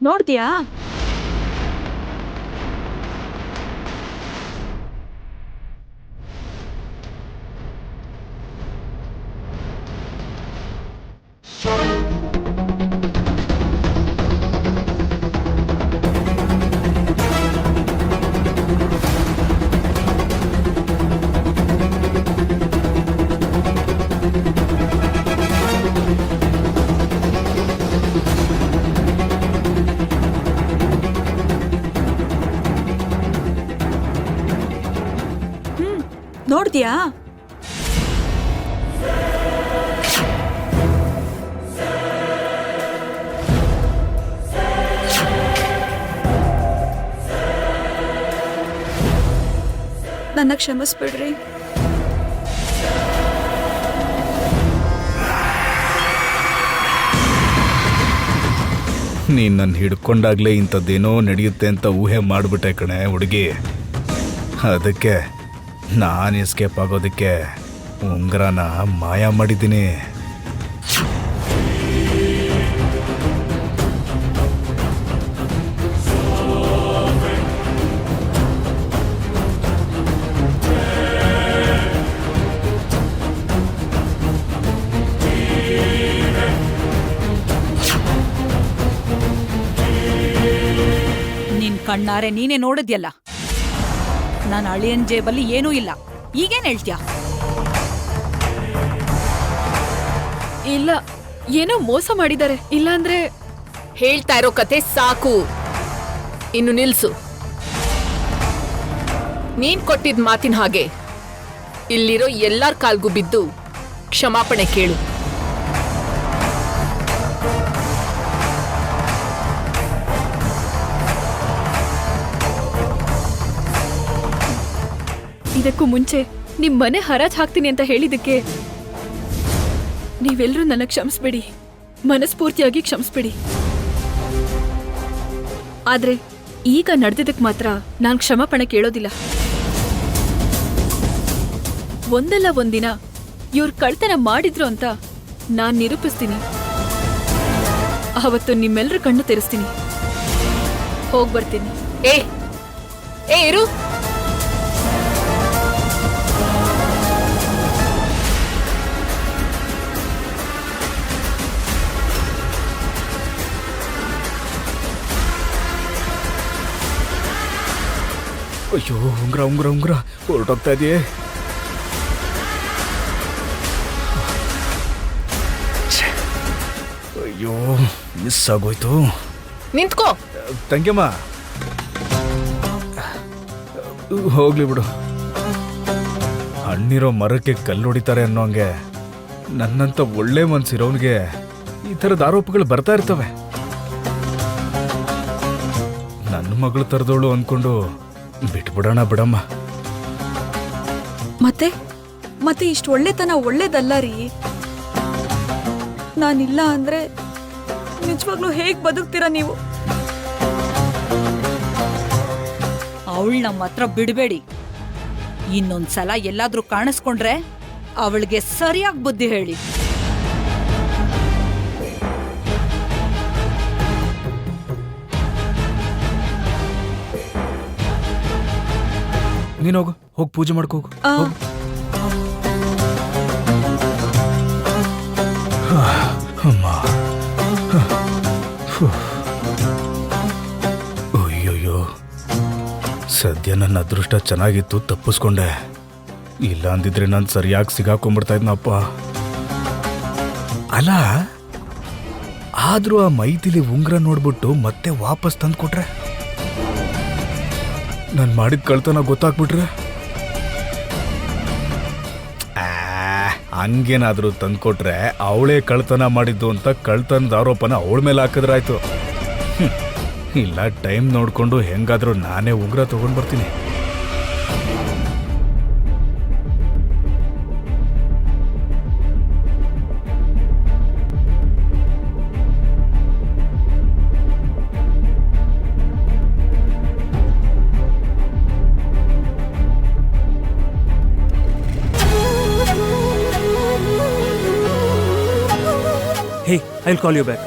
ನೋಡ್ತೀಯಾ? ನೋಡ್ತೀಯಾ? ನನ್ನ ಕ್ಷಮಿಸ್ಬಿಡ್ರಿ. ನೀನು ನನ್ನ ಹಿಡ್ಕೊಂಡಾಗ್ಲೇ ಇಂಥದ್ದೇನೋ ನಡೆಯುತ್ತೆ ಅಂತ ಊಹೆ ಮಾಡಿಬಿಟ್ಟೆ ಕಣೆ ಹುಡುಗಿ. ಅದಕ್ಕೆ ನಾನು ಎಸ್ಕೇಪ್ ಆಗೋದಕ್ಕೆ ಉಂಗುರನ ಮಾಯ ಮಾಡಿದ್ದೀನಿ. ನಿನ್ ಕಣ್ಣಾರೆ ನೀನೇ ನೋಡಿದ್ಯಲ್ಲ, ನಾನು ಅಳಿಯನ್ ಜೇಬಲ್ಲಿ ಏನೂ ಇಲ್ಲ. ಈಗೇನ್ ಹೇಳ್ತ್ಯಾ? ಇಲ್ಲ, ಏನೋ ಮೋಸ ಮಾಡಿದ್ದಾರೆ. ಇಲ್ಲಾಂದ್ರೆ ಹೇಳ್ತಾ ಇರೋ ಕತೆ ಸಾಕು, ಇನ್ನು ನಿಲ್ಸು. ನೀನ್ ಕೊಟ್ಟಿದ್ ಮಾತಿನ ಹಾಗೆ ಇಲ್ಲಿರೋ ಎಲ್ಲಾರ್ ಕಾಲ್ಗೂ ಬಿದ್ದು ಕ್ಷಮಾಪಣೆ ಕೇಳು. ಇದಕ್ಕೂ ಮುಂಚೆ ನಿಮ್ ಮನೆ ಹರಾಜ್ ಹಾಕ್ತೀನಿ ಅಂತ ಹೇಳಿದಕ್ಕೆ ನೀವೆಲ್ಲರೂ ನನ್ನ ಕ್ಷಮಿಸ್ಬಿಡಿ, ಮನಸ್ಫೂರ್ತಿಯಾಗಿ ಕ್ಷಮಿಸ್ಬಿಡಿ. ಆದ್ರೆ ಈಗ ನಡೆದಿದ್ದಕ್ಕೆ ಮಾತ್ರ ನಾನ್ ಕ್ಷಮಾಪಣೆ ಕೇಳೋದಿಲ್ಲ. ಒಂದಲ್ಲ ಒಂದಿನ ಇವ್ರ ಕಳ್ತನ ಮಾಡಿದ್ರು ಅಂತ ನಾನ್ ನಿರೂಪಿಸ್ತೀನಿ. ಅವತ್ತು ನಿಮ್ಮೆಲ್ಲರ ಕಣ್ಣು ತೆರೆಸ್ತೀನಿ. ಹೋಗ್ಬರ್ತೀನಿ. ಏ ಇರು. ಅಯ್ಯೋ, ಉಂಗುರ ಉಂಗುರ ಉಂಗುರ ಹೊರಟೋಗ್ತಾ ಇದೆಯೇ. ಅಯ್ಯೋ, ಮಿಸ್ ಆಗೋಯ್ತು. ನಿಂತ್ಕೋ. ತಂಗಿಯಮ್ಮ, ಹೋಗ್ಲಿ ಬಿಡು. ಹಣ್ಣಿರೋ ಮರಕ್ಕೆ ಕಲ್ಲು ಹೊಡಿತಾರೆ ಅನ್ನೋಂಗೆ ನನ್ನಂತ ಒಳ್ಳೆ ಮನ್ಸಿರೋನ್ಗೆ ಈ ಥರದ ಆರೋಪಗಳು ಬರ್ತಾ ಇರ್ತವೆ. ನನ್ನ ಮಗಳು ತರದೋಳು ಅಂದ್ಕೊಂಡು ಬಿಟ್ಬಿಡೋಣ ಬಿಡಮ್ಮ. ಮತ್ತೆ ಇಷ್ಟು ಒಳ್ಳೆತನ ಒಳ್ಳೇದಲ್ಲ ರೀ. ನಾನಿಲ್ಲ ಅಂದ್ರೆ ನಿಜವಾಗ್ಲೂ ಹೇಗ್ ಬದುಕ್ತೀರಾ ನೀವು? ಅವಳು ನಮ್ಮ ಹತ್ರ ಬಿಡಬೇಡಿ. ಇನ್ನೊಂದ್ಸಲ ಎಲ್ಲಾದ್ರೂ ಕಾಣಿಸ್ಕೊಂಡ್ರೆ ಅವಳಿಗೆ ಸರಿಯಾಗಿ ಬುದ್ಧಿ ಹೇಳಿ. ನೀನು ಹೋಗಿ ಪೂಜೆ ಮಾಡ್ಕೋಗು. ಅಮ್ಮ, ಅಯ್ಯೋಯ್ಯೋ, ಸದ್ಯ ನನ್ನ ಅದೃಷ್ಟ ಚೆನ್ನಾಗಿತ್ತು, ತಪ್ಪಿಸ್ಕೊಂಡೆ. ಇಲ್ಲ ಅಂದಿದ್ರೆ ನಾನು ಸರಿಯಾಗಿ ಸಿಗಾಕೊಂಡ್ಬಿಡ್ತಾ ಇದ್ನಪ್ಪ. ಅಲ್ಲ, ಆದ್ರೂ ಆ ಮೈತಿಲಿ ಉಂಗುರ ನೋಡ್ಬಿಟ್ಟು ಮತ್ತೆ ವಾಪಸ್ ತಂದ್ಕೊಟ್ರೆ, ನಾನು ಮಾಡಿದ ಕಳ್ತನ ಗೊತ್ತಾಗ್ಬಿಟ್ರೆ, ಹಂಗೇನಾದ್ರೂ ತಂದ್ಕೊಟ್ರೆ ಅವಳೇ ಕಳ್ತನ ಮಾಡಿದ್ದು ಅಂತ ಕಳ್ತನದ ಆರೋಪನ ಅವಳ ಮೇಲೆ ಹಾಕಿದ್ರಾಯ್ತು. ಇಲ್ಲ, ಟೈಮ್ ನೋಡ್ಕೊಂಡು ಹೆಂಗಾದ್ರೂ ನಾನೇ ಉಂಗುರ ತಗೊಂಡ್ ಬರ್ತೀನಿ. Hey, I'll call you back.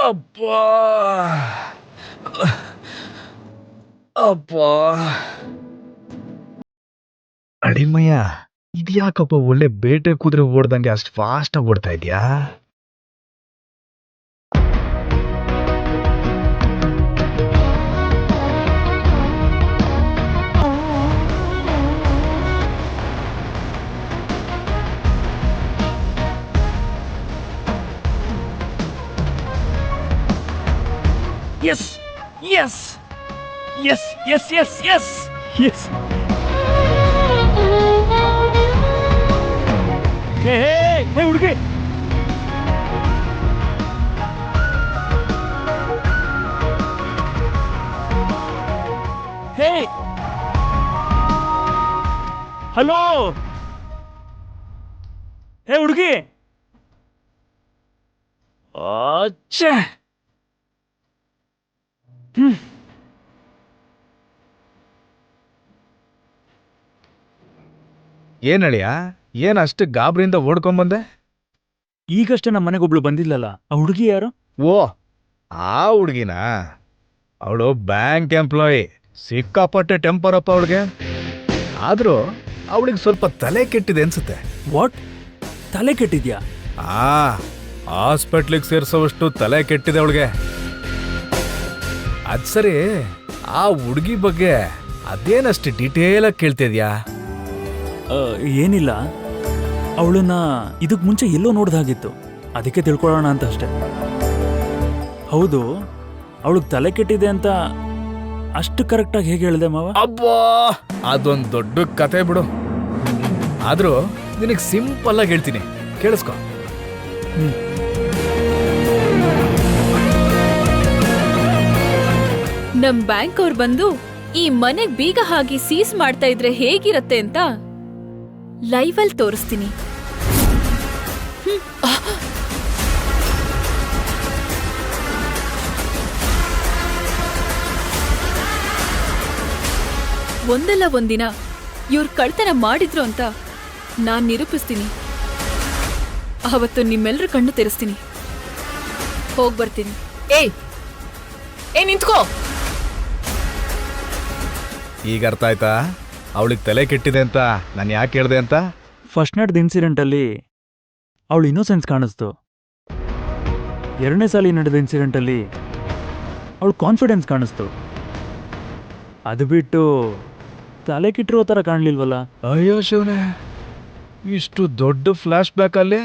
ಅಪ್ಪಾ ಅಪ್ಪಾ ಅಡಿಮಯ್ಯ ಇದ್ಯಾಕಪ್ಪ ಒಳ್ಳೆ ಬೇಟೆ ಕುದುರೆ ಓಡ್ದಂಗೆ ಅಷ್ಟು ಫಾಸ್ಟ್ ಆಗಿ ಓಡ್ತಾ ಇದ್ಯಾ? Yes! Yes! Yes! Yes! Yes! Yes! Yes! Hey, hey, hey, ಹುಡುಗಿ! Hey! ಹಲೋ! ಹೇ ಹುಡುಗಿ! ಅಚ್ಚೆ! ಏನಳಿಯ ಏನ್ ಅಷ್ಟು ಗಾಬರಿಯಿಂದ ಓಡ್ಕೊಂಬಂದೆ? ಈಗಷ್ಟೇ ನಮ್ಮ ಮನೆಗೊಬ್ಳು ಬಂದಿಲ್ಲಲ್ಲ, ಆ ಹುಡುಗಿ ಯಾರು? ಓ ಆ ಹುಡ್ಗಿನ, ಅವಳು ಬ್ಯಾಂಕ್ ಎಂಪ್ಲಾಯಿ. ಸಿಕ್ಕಾಪಟ್ಟೆ ಟೆಂಪರ್ ಅಪ್ಪ ಅವಳಿಗೆ. ಆದ್ರೂ ಅವಳಿಗೆ ಸ್ವಲ್ಪ ತಲೆ ಕೆಟ್ಟಿದೆ ಅನ್ಸುತ್ತೆ. ವಾಟ್? ತಲೆ ಕೆಟ್ಟಿದ್ಯಾ? ಆ ಹಾಸ್ಪಿಟ್ಲಿಗೆ ಸೇರ್ಸೋವಷ್ಟು ತಲೆ ಕೆಟ್ಟಿದೆ ಅವಳಿಗೆ. ಅದ್ ಸರಿ, ಆ ಹುಡುಗಿ ಬಗ್ಗೆ ಅದೇನಷ್ಟು ಡೀಟೇಲ್ ಆಗಿ ಕೇಳ್ತಿದ್ಯಾ? ಏನಿಲ್ಲ, ಅವಳನ್ನ ಇದಕ್ ಮುಂಚೆ ಎಲ್ಲೋ ನೋಡ್ದಾಗಿತ್ತು, ಅದಕ್ಕೆ ತಿಳ್ಕೊಳ್ಳೋಣ ಅಂತ ಅಷ್ಟೆ. ಹೌದು, ಅವಳಿಗೆ ತಲೆ ಕೆಟ್ಟಿದೆ ಅಂತ ಅಷ್ಟು ಕರೆಕ್ಟಾಗಿ ಹೇಗೆ ಹೇಳಿದೆ ಮಾವ? ಅಬ್ಬಾ, ಅದೊಂದು ದೊಡ್ಡ ಕತೆ ಬಿಡು. ಆದ್ರೂ ನಿನಗೆ ಸಿಂಪಲ್ ಆಗಿ ಹೇಳ್ತೀನಿ, ಕೇಳಿಸ್ಕೊ. ನಮ್ ಬ್ಯಾಂಕ್ ಅವ್ರು ಬಂದು ಈ ಮನೆಗ್ ಬೀಗ ಹಾಕಿ ಸೀಸ್ ಮಾಡ್ತಾ ಇದ್ರೆ ಹೇಗಿರತ್ತೆ ಅಂತ ಲೈವ್ ಅಲ್ಲಿ ತೋರಿಸ್ತೀನಿ. ಒಂದಲ್ಲ ಒಂದಿನ ಇವ್ರು ಕಳ್ತನ ಮಾಡಿದ್ರು ಅಂತ ನಾನ್ ನಿರೂಪಿಸ್ತೀನಿ. ಅವತ್ತು ನಿಮ್ಮೆಲ್ರ ಕಣ್ಣು ತೆರೆಸ್ತೀನಿ. ಹೋಗ್ಬರ್ತೀನಿ. ಏಯ್ ನಿಂತ್ಕೋ. ಈಗ ಅರ್ಥ ಆಯ್ತಾ ಅವಳಿಗೆ ತಲೆ ಕೆಟ್ಟಿದೆ ಅಂತ ನಾನು ಯಾಕೆ ಹೇಳ್ದೆ ಅಂತ? ಫಸ್ಟ್ ನೈಟ್ ಇನ್ಸಿಡೆಂಟಲ್ಲಿ ಅವಳು ಇನ್ನೋಸೆನ್ಸ್ ಕಾಣಿಸ್ತು. ಎರಡನೇ ಸಾಲಿ ನಡೆದ ಇನ್ಸಿಡೆಂಟಲ್ಲಿ ಅವಳು ಕಾನ್ಫಿಡೆನ್ಸ್ ಕಾಣಿಸ್ತು. ಅದು ಬಿಟ್ಟು ತಲೆ ಕೆಟ್ಟಿರೋ ಥರ ಕಾಣಲಿಲ್ವಲ್ಲ? ಅಯ್ಯೋ ಶಿವನೇ, ಇಷ್ಟು ದೊಡ್ಡ ಫ್ಲಾಶ್ ಬ್ಯಾಕ್ ಅಲ್ಲಿ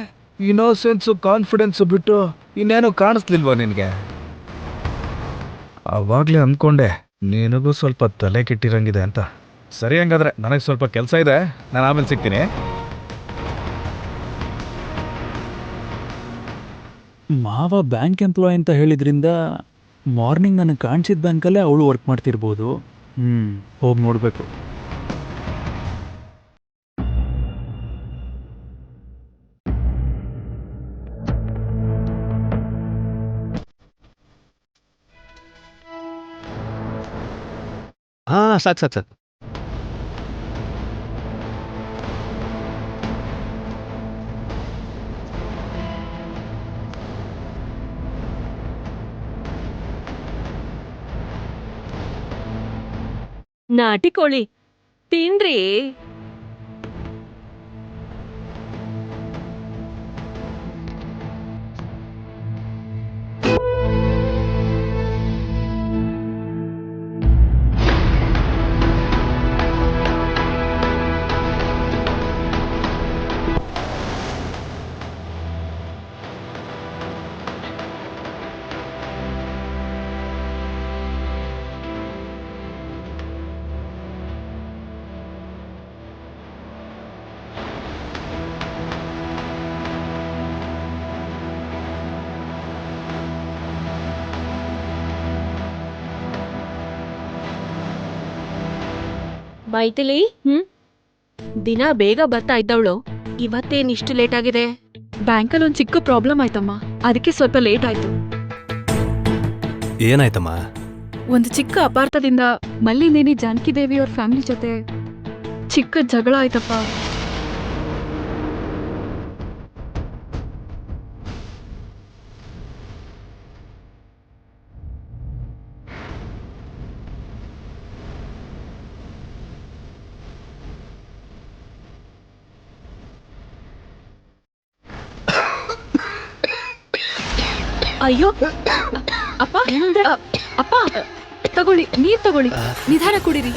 ಇನ್ನೋಸೆನ್ಸು ಕಾನ್ಫಿಡೆನ್ಸು ಬಿಟ್ಟು ಇನ್ನೇನು ಕಾಣಿಸ್ಲಿಲ್ವಾ ನಿನಗೆ? ಅವಾಗ್ಲೇ ಅಂದ್ಕೊಂಡೆ ನಿನಗೂ ಸ್ವಲ್ಪ ತಲೆ ಕೆಟ್ಟಿರಂಗಿದೆ ಅಂತ. ಸರಿ, ಹಂಗಾದ್ರೆ ನನಗೆ ಸ್ವಲ್ಪ ಕೆಲಸ ಇದೆ, ನಾನು ಆಮೇಲೆ ಸಿಗ್ತೀನಿ. ಮಾವ ಬ್ಯಾಂಕ್ ಎಂಪ್ಲಾಯ್ ಅಂತ ಹೇಳಿದ್ರಿಂದ ಮಾರ್ನಿಂಗ್ ನನಗೆ ಕಾಣಿಸಿದ ಬ್ಯಾಂಕಲ್ಲೇ ಅವಳು ವರ್ಕ್ ಮಾಡ್ತಿರ್ಬೋದು. ಹೋಗಿ ನೋಡಬೇಕು. ಸಾಕು. ನಾಟಿ ಕೋಳಿ ತಿನ್ರಿ. ಮೈಥಿಲಿ, ದಿನ ಬೇಗ ಬರ್ತಾ ಇದ್ದವಳು ಇವತ್ತೇನ್ ಇಷ್ಟು ಲೇಟ್ ಆಗಿದೆ? ಬ್ಯಾಂಕಲ್ಲಿ ಒಂದು ಚಿಕ್ಕ ಪ್ರಾಬ್ಲಮ್ ಆಯ್ತಮ್ಮ, ಅದಕ್ಕೆ ಸ್ವಲ್ಪ ಲೇಟ್ ಆಯ್ತು. ಏನಾಯ್ತಮ್ಮ? ಒಂದು ಚಿಕ್ಕ ಅಪಾರ್ಥದಿಂದ ಮಲ್ಲಿನೇನಿ ಜಾನಕಿ ದೇವಿ ಅವ್ರ ಫ್ಯಾಮಿಲಿ ಜೊತೆ ಚಿಕ್ಕ ಜಗಳ ಆಯ್ತಪ್ಪ. ಅಯ್ಯೋ ಅಪ್ಪ ಅಪ್ಪ ತಗೊಳ್ಳಿ, ನೀರ್ ತಗೊಳ್ಳಿ, ನಿಧಾನ ಕುಡಿರಿ.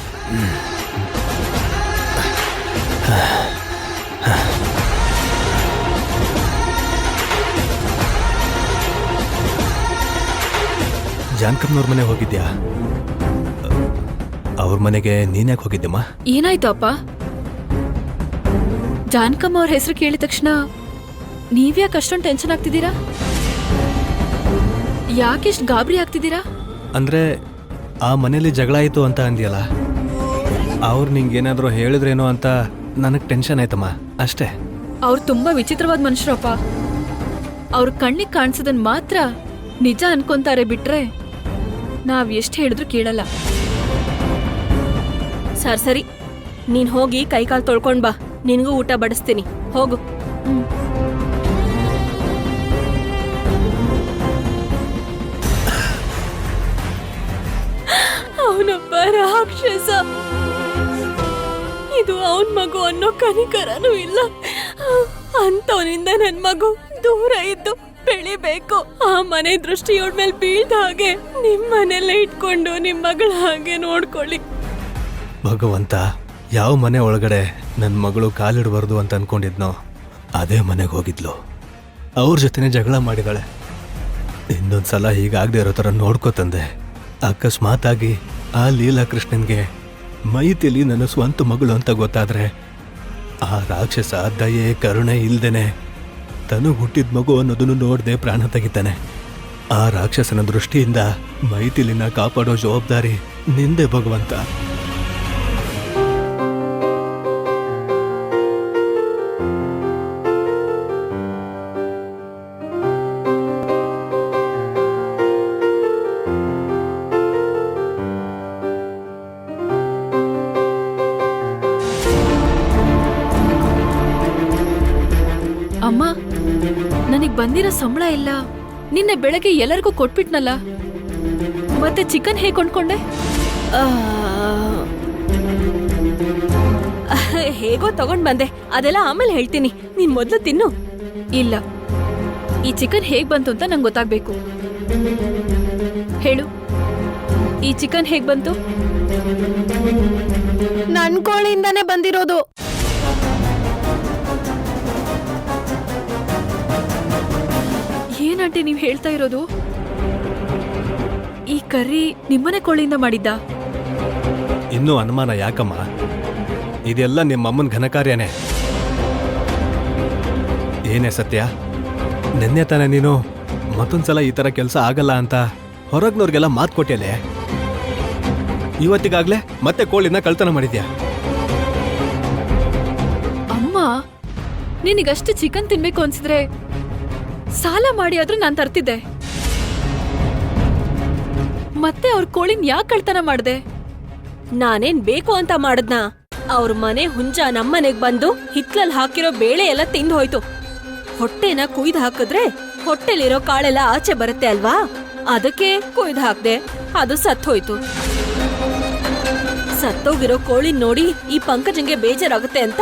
ಜಾನ್ಕಮ್ನವ್ರ ಮನೆಗೆ ಹೋಗಿದ್ಯಾ? ಅವ್ರ ಮನೆಗೆ ನೀನ್ಯಾಕೆ ಹೋಗಿದ್ದೆಮ್ಮ? ಏನಾಯ್ತು ಅಪ್ಪ? ಜಾನ್ಕಮ್ಮ ಅವ್ರ ಹೆಸರು ಕೇಳಿದ ತಕ್ಷಣ ನೀವ್ಯಾಕೆ ಅಷ್ಟೊಂದು ಟೆನ್ಷನ್ ಆಗ್ತಿದ್ದೀರಾ? ಯಾಕೆಷ್ಟು ಗಾಬರಿ ಆಗ್ತಿದ್ದೀರಾ? ಅಂದ್ರೆ ಆ ಮನೇಲಿ ಜಗಳ ಆಯಿತು ಅಂತ ಅಂದ್ಯಲ್ಲ, ಅವ್ರು ನಿಂಗೇನಾದರೂ ಹೇಳಿದ್ರೇನೋ ಅಂತ ನನಗೆ ಟೆನ್ಷನ್ ಆಯ್ತಮ್ಮ, ಅಷ್ಟೇ. ಅವ್ರು ತುಂಬಾ ವಿಚಿತ್ರವಾದ ಮನುಷ್ಯರಪ್ಪ. ಅವ್ರ ಕಣ್ಣಿಗೆ ಕಾಣಿಸೋದನ್ ಮಾತ್ರ ನಿಜ ಅನ್ಕೊಂತಾರೆ ಬಿಟ್ರೆ ನಾವ್ ಎಷ್ಟು ಹೇಳಿದ್ರು ಕೇಳಲ್ಲ. ಸರಿ ನೀನ್ ಹೋಗಿ ಕೈಕಾಲು ತೊಳ್ಕೊಂಡ್ ಬಾ, ನಿನ್ಗೂ ಊಟ ಬಡಿಸ್ತೀನಿ, ಹೋಗು. ಅವನೊಬ್ಬ ರಾಕ್ಷಸ. ಇದು ಅವನ್ ಮಗು ಅನ್ನೋ ಕನಿಕರನೂ ಇಲ್ಲ. ಅಂತವನಿಂದ ನನ್ ಮಗು ದೂರ ಇದ್ದು ಬೆಳಿಬೇಕು. ಆ ಮನೆ ದೃಷ್ಟಿ ಇವಳ ಮೇಲೆ ಬೀಳ್ದ ಹಾಗೆ ನಿಮ್ ಮನೆಯಲ್ಲೇ ಇಟ್ಕೊಂಡು ನಿಮ್ ಮಗಳ ಹಾಗೆ ನೋಡ್ಕೊಳ್ಳಿ. ಭಗವಂತ, ಯಾವ ಮನೆ ಒಳಗಡೆ ನನ್ನ ಮಗಳು ಕಾಲಿಡಬಾರ್ದು ಅಂತ ಅನ್ಕೊಂಡಿದ್ನೋ ಅದೇ ಮನೆಗೆ ಹೋಗಿದ್ಲು. ಅವ್ರ ಜೊತೆನೆ ಜಗಳ ಮಾಡಿದಾಳೆ. ಇನ್ನೊಂದ್ಸಲ ಹೀಗಾಗದೆ ಇರೋ ಥರ ನೋಡ್ಕೋತಂದೆ. ಅಕಸ್ಮಾತಾಗಿ ಆ ಲೀಲಾ ಕೃಷ್ಣನ್ಗೆ ಮೈತಿಲಿ ನನ್ನ ಸ್ವಂತ ಮಗಳು ಅಂತ ಗೊತ್ತಾದ್ರೆ ಆ ರಾಕ್ಷಸ ದಯೆ ಕರುಣೆ ಇಲ್ದೇನೆ ತನು ಹುಟ್ಟಿದ ಮಗು ಅನ್ನೋದನ್ನು ನೋಡದೆ ಪ್ರಾಣ ತೆಗಿತಾನೆ. ಆ ರಾಕ್ಷಸನ ದೃಷ್ಟಿಯಿಂದ ಮೈತಿಲಿನ ಕಾಪಾಡೋ ಜವಾಬ್ದಾರಿ ನಿಂದೆ ಭಗವಂತ. ಅಮ್ಮ, ನನಗ್ ಬಂದಿರೋ ಸಂಬಳ ಇಲ್ಲ ನಿನ್ನೆ ಬೆಳಗ್ಗೆ ಎಲ್ಲರಿಗೂ ಕೊಟ್ಬಿಟ್ನಲ್ಲ, ಮತ್ತೆ ಚಿಕನ್ ಹೇಗೆ ಕೊಂಡ್ಕೊಂಡೆ? ಹೇಗೋ ತಗೊಂಡ್ ಬಂದೆ, ಅದೆಲ್ಲ ಆಮೇಲೆ ಹೇಳ್ತೀನಿ. ನೀನ್ ಮೊದ್ಲು ತಿನ್ನು. ಇಲ್ಲ, ಈ ಚಿಕನ್ ಹೇಗ್ ಬಂತು ಅಂತ ನಂಗೆ ಗೊತ್ತಾಗ್ಬೇಕು. ಹೇಳು, ಈ ಚಿಕನ್ ಹೇಗ್ ಬಂತು? ನನ್ ಕೋಳಿಯಿಂದಾನೇ ಬಂದಿರೋದು. ಏನಂಟಿ ನೀವ್ ಹೇಳ್ತಾ ಇರೋದು? ಈ ಕರ್ರಿ ನಿಮ್ಮನೆ ಕೋಳಿಯಿಂದ ಮಾಡಿದ್ದ? ಇನ್ನೂ ಅನುಮಾನ ಯಾಕಮ್ಮ? ಇದೆಲ್ಲ ನಿಮ್ಮಮ್ಮನ ಘನಕಾರ್ಯನೇ. ಏನೇ ಸತ್ಯ, ನಿನ್ನೆ ತಾನೆ ನೀನು ಮತ್ತೊಂದ್ಸಲ ಈ ಥರ ಕೆಲಸ ಆಗಲ್ಲ ಅಂತ ಹೊರಗ್ನವ್ರಿಗೆಲ್ಲ ಮಾತು ಕೊಟ್ಟಿಯಲ್ಲೇ, ಇವತ್ತಿಗಾಗ್ಲೇ ಮತ್ತೆ ಕೋಳಿನ ಕಳ್ತನ ಮಾಡಿದ್ಯಾ? ಅಮ್ಮ, ನಿನಗಷ್ಟು ಚಿಕನ್ ತಿನ್ಬೇಕು ಅನ್ಸಿದ್ರೆ ಸಾಲ ಮಾಡಿ ಆದ್ರೂ ನಾನ್ ತರ್ತಿದ್ದೆ. ಮತ್ತೆ ಅವ್ರ ಕೋಳಿನ ಯಾಕೆ ಕಳ್ತನ ಮಾಡ್ದೆ? ನಾನೇನ್ ಬೇಕು ಅಂತ ಮಾಡದ್ನ? ಅವ್ರ ಮನೆ ಹುಂಜ ನಮ್ಮನೆಗ್ ಬಂದು ಹಿತ್ಲಲ್ಲಿ ಹಾಕಿರೋ ಬೇಳೆ ಎಲ್ಲ ತಿಂದು ಹೋಯ್ತು. ಹೊಟ್ಟೆನ ಕುಯ್ದು ಹಾಕಿದ್ರೆ ಹೊಟ್ಟೆಲಿರೋ ಕಾಳೆಲ್ಲ ಆಚೆ ಬರುತ್ತೆ ಅಲ್ವಾ, ಅದಕ್ಕೆ ಕುಯ್ದು ಹಾಕ್ದೆ. ಅದು ಸತ್ತೋಯ್ತು. ಸತ್ತೋಗಿರೋ ಕೋಳಿ ನೋಡಿ ಈ ಪಂಕಜಂಗೆ ಬೇಜಾರಾಗುತ್ತೆ ಅಂತ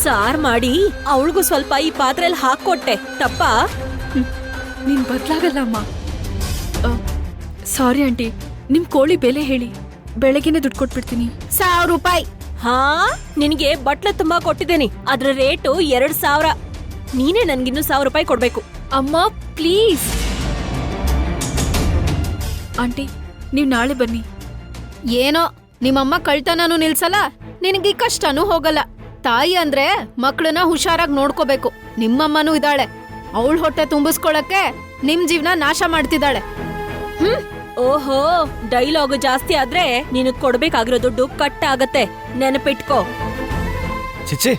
ಸಾರ್ ಮಾಡಿ ಅವಳಿಗೂ ಸ್ವಲ್ಪ ಈ ಪಾತ್ರೆಯಲ್ಲಿ ಹಾಕೊಟ್ಟೆ. ತಪ್ಪ? ನೀನ್ ಬದ್ಲಾಗಲ್ಲ ಅಮ್ಮ. ಸಾರಿ ಆಂಟಿ, ನಿಮ್ ಕೋಳಿ ಬೆಲೆ ಹೇಳಿ, ಬೆಳಗ್ಗೆನೆ ದುಡ್ಡು ಕೊಟ್ಬಿಡ್ತೀನಿ. 1000 ರೂಪಾಯಿ. ಹಾ, ನಿನಗೆ ಬಟ್ಲ ತುಂಬಾ ಕೊಟ್ಟಿದ್ದೇನೆ, ಅದ್ರ ರೇಟು 2000. ನೀನೇ ನನ್ಗಿನ್ನು 1000 ರೂಪಾಯಿ ಕೊಡ್ಬೇಕು. ಅಮ್ಮ ಪ್ಲೀಸ್. ಆಂಟಿ, ನೀವ್ ನಾಳೆ ಬನ್ನಿ. ಏನೋ ನಿಮ್ಮಮ್ಮ ಕಳ್ತನೂ ನಿಲ್ಸಲ್ಲ, ನಿನಗೆ ಕಷ್ಟನೂ ಹೋಗಲ್ಲ. ತಾಯಿ ಅಂದ್ರೆ ಮಕ್ಕಳನ್ನ ಹುಷಾರಾಗಿ ನೋಡ್ಕೋಬೇಕು. ನಿಮ್ಮಮ್ಮನೂ ಇದ್ದಾಳೆ, ಅವಳ ಹೊಟ್ಟೆ ತುಂಬಿಸ್ಕೊಳಕ್ಕೆ ನಿಮ್ ಜೀವನ ನಾಶ ಮಾಡ್ತಿದ್ದಾಳೆ. ಓಹೋ, ಡೈಲಾಗ್ ಜಾಸ್ತಿ ಆದ್ರೆ ನೀನು ಕೊಡ್ಬೇಕಾಗಿರೋ ದುಡ್ಡು ಕಟ್ ಆಗತ್ತೆ, ನೆನಪಿಟ್ಕೋ. ಚಿಚ್ಚಿ,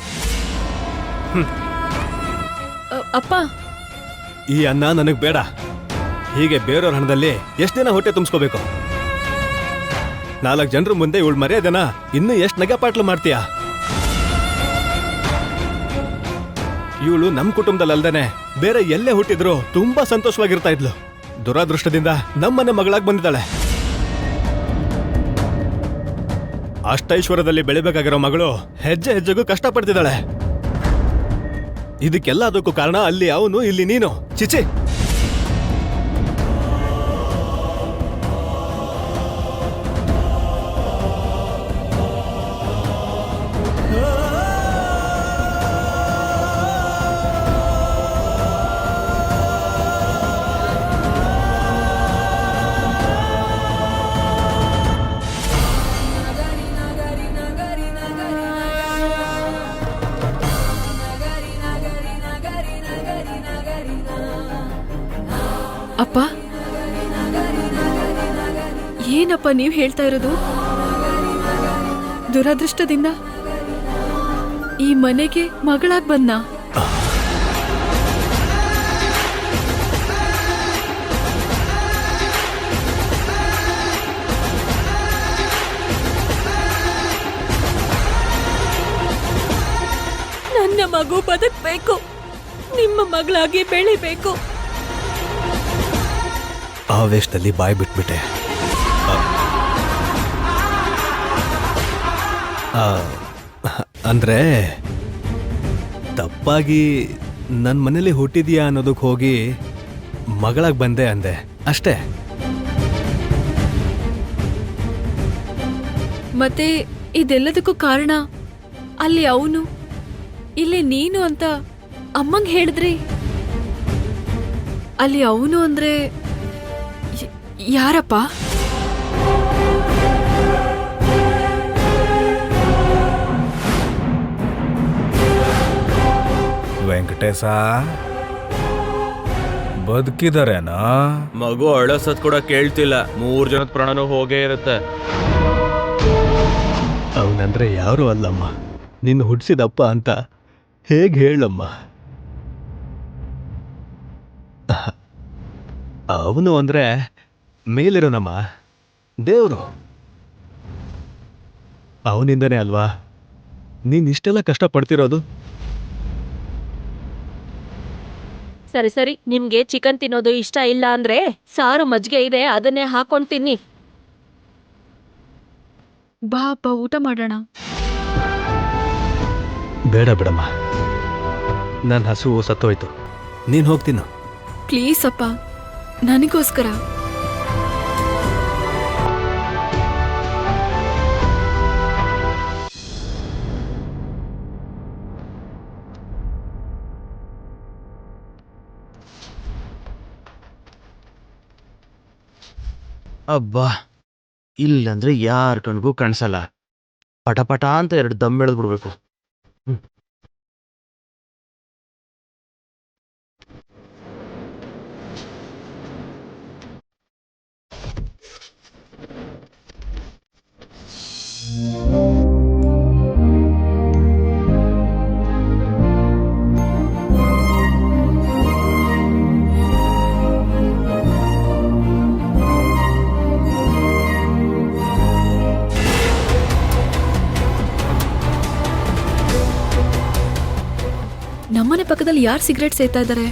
ಅಪ್ಪ, ಈ ಅನ್ನ ನನಗ್ ಬೇಡ. ಹೀಗೆ ಬೇರೆಯವ್ರ ಹಣದಲ್ಲಿ ಎಷ್ಟು ದಿನ ಹೊಟ್ಟೆ ತುಂಬಿಸ್ಕೋಬೇಕು? 4 ಜನರ ಮುಂದೆ ಇವಳು ಮರ್ಯಾದೆನ ಇನ್ನೂ ಎಷ್ಟು ನಗೆಪಾಟ್ಲು ಮಾಡ್ತೀಯಾ? ಇವಳು ನಮ್ ಕುಟುಂಬದಲ್ಲಲ್ದೇನೆ ಬೇರೆ ಎಲ್ಲೇ ಹುಟ್ಟಿದ್ರು ತುಂಬಾ ಸಂತೋಷವಾಗಿರ್ತಾ ಇದ್ಲು. ದುರಾದೃಷ್ಟದಿಂದ ನಮ್ಮನೆ ಮಗಳಾಗಿ ಬಂದಿದ್ದಾಳೆ. ಅಷ್ಟೈಶ್ವರ್ಯದಲ್ಲಿ ಬೆಳಿಬೇಕಾಗಿರೋ ಮಗಳು ಹೆಜ್ಜೆ ಹೆಜ್ಜೆಗೂ ಕಷ್ಟಪಡ್ತಿದ್ದಾಳೆ. ಇದಕ್ಕೆಲ್ಲ ಅದಕ್ಕೂ ಕಾರಣ ಅಲ್ಲಿ ಅವನು, ಇಲ್ಲಿ ನೀನು. ಚಿಚಿ, ಏನಪ್ಪ ನೀವ್ ಹೇಳ್ತಾ ಇರೋದು? ದುರದೃಷ್ಟದಿಂದ ಈ ಮನೆಗೆ ಮಗಳಾಗ್ ಬಂದ. ನನ್ನ ಮಗು ಬದುಕ್ಬೇಕು, ನಿಮ್ಮ ಮಗಳಾಗಿ ಬೆಳಿಬೇಕು. ಆವೇಶದಲ್ಲಿ ಬಾಯ್ ಬಿಟ್ಬಿಟ್ಟೆ. ಅಂದ್ರೆ ತಪ್ಪಾಗಿ ನನ್ನ ಮನೇಲಿ ಹುಟ್ಟಿದ್ಯಾ ಅನ್ನೋದಕ್ಕೆ ಹೋಗಿ ಮಗಳಾಗಿ ಬಂದೆ ಅಂದೆ ಅಷ್ಟೇ. ಮತ್ತೆ ಇದೆಲ್ಲದಕ್ಕೂ ಕಾರಣ ಅಲ್ಲಿ ಅವನು, ಇಲ್ಲಿ ನೀನು ಅಂತ ಅಮ್ಮಂಗ್ ಹೇಳಿದ್ರಿ. ಅಲ್ಲಿ ಅವನು ಅಂದ್ರೆ ಯಾರಪ್ಪ? ವೆಂಕಟೇಶ ಬದುಕಿದಾರೇನಾ? ಮಗು ಅಳಸತ್ ಕೂಡ ಕೇಳ್ತಿಲ್ಲ. 3 ಜನದ ಪ್ರಾಣನೂ ಹೋಗೇ ಇರುತ್ತೆ. ಅವನಂದ್ರೆ ಯಾರೂ ಅಲ್ಲಮ್ಮ, ನಿನ್ನ ಹುಟ್ಟಿಸಿದಪ್ಪ ಅಂತ ಹೇಗೆ ಹೇಳಮ್ಮ? ಅವನು ಅಂದ್ರೆ ಮೇಲಿರೋನಮ್ಮ, ದೇವರು. ಅವನಿಂದನೇ ಅಲ್ವಾ ನೀನ್ ಇಷ್ಟೆಲ್ಲ ಕಷ್ಟಪಡ್ತಿರೋದು. ಸರಿ ಸರಿ, ನಿಮ್ಗೆ ಚಿಕನ್ ತಿನ್ನೋದು ಇಷ್ಟ ಇಲ್ಲ ಅಂದ್ರೆ ಸಾರು ಮಜ್ಜಿಗೆ ಇದೆ, ಅದನ್ನೇ ಹಾಕೊಂಡ್ ತಿನ್ನಿ. ಬಾ ಅಪ್ಪ, ಊಟ ಮಾಡೋಣ. ಬೇಡ ಬಿಡಮ್ಮ, ನನ್ನ ಹಸುವು ಸತ್ತೋಯ್ತು, ನೀನು ಹೋಗ್ತೀನ. ಪ್ಲೀಸ್ ಅಪ್ಪ, ನನಗೋಸ್ಕರ. ಅಬ್ಬಾ, ಇಲ್ಲಂದ್ರೆ ಯಾರ ಕಣ್ಗೂ ಕಾಣಿಸಲ್ಲ. ಪಟಪಟ ಅಂತ 2 ದಮ್ ಎಳೆದ್ ಬಿಡ್ಬೇಕು. ನಮ್ಮನೆ ಪಕ್ಕದಲ್ಲಿ ಯಾರು ಸಿಗರೇಟ್ ಸೇತಾ ಇದ್ದಾರೆ?